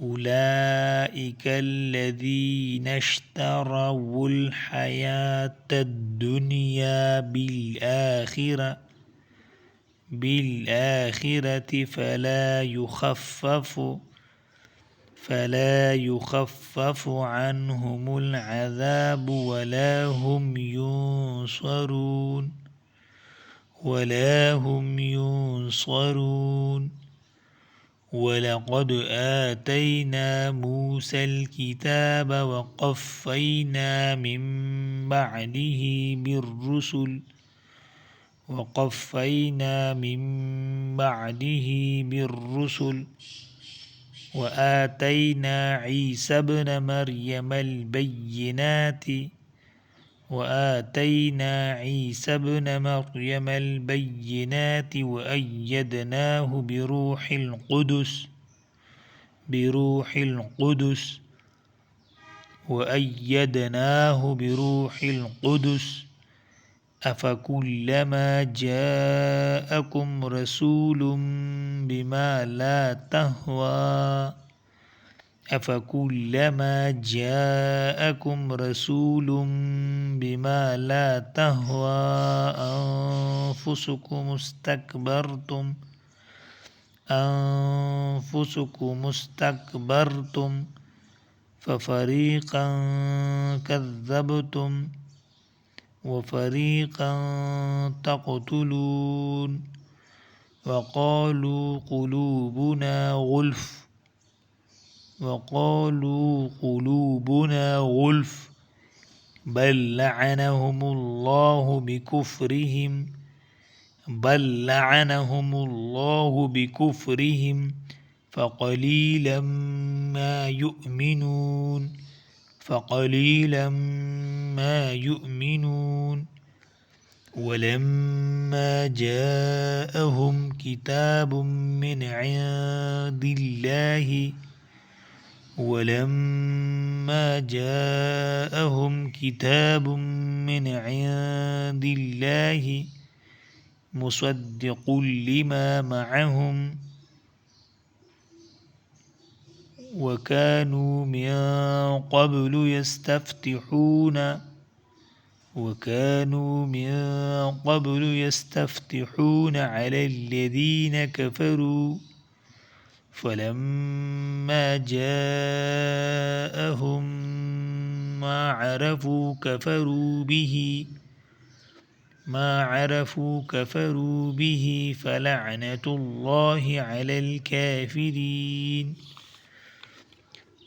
أولئك الذين اشتروا الحياة الدنيا بالآخرة فلا يخفف عنهم العذاب ولا هم ينصرون ولقد آتينا موسى الكتاب وقفينا من بعده بالرسل وآتينا عيسى ابن مريم البينات وأيدناه بروح القدس أفكلما جاءكم رسول بما لا تهوى أنفسكم استكبرتم ففريقا كذبتم وفريقا تقتلون وقالوا قلوبنا غلف بل لعنهم الله بكفرهم فقليلا ما يؤمنون ولما جاءهم كتاب من عند الله مصدق لما معهم وكانوا من قبل يستفتحون على الذين كفروا فلما جاءهم ما عرفوا كفروا به فلعنة الله على الكافرين।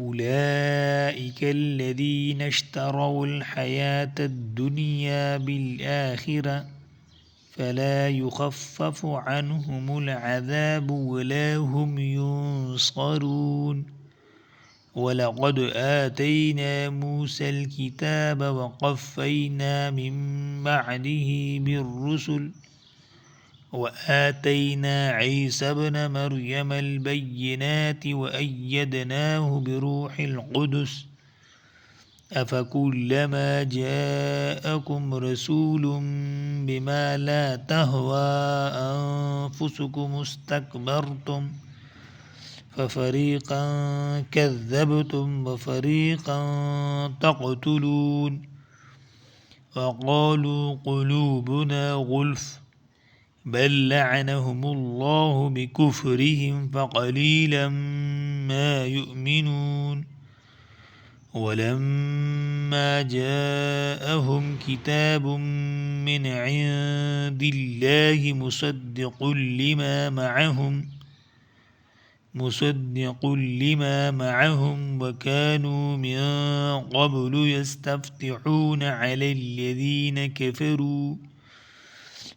أولئك الذين اشتروا الحياة الدنيا بالآخرة فلا يخفف عنهم العذاب ولا هم ينصرون ولقد آتينا موسى الكتاب وقفينا من بعده بالرسل وآتينا عيسى ابن مريم البينات وأيدناه بروح القدس أفكلما جاءكم رسول بما لا تهوى أنفسكم استكبرتم ففريقا كذبتم وفريقا تقتلون وقالوا قلوبنا غلف بل لعنهم الله بكفرهم فقليلا ما يؤمنون ولما جاءهم كتاب من عند الله مصدق لما معهم وكانوا من قبل يستفتحون على الذين كفروا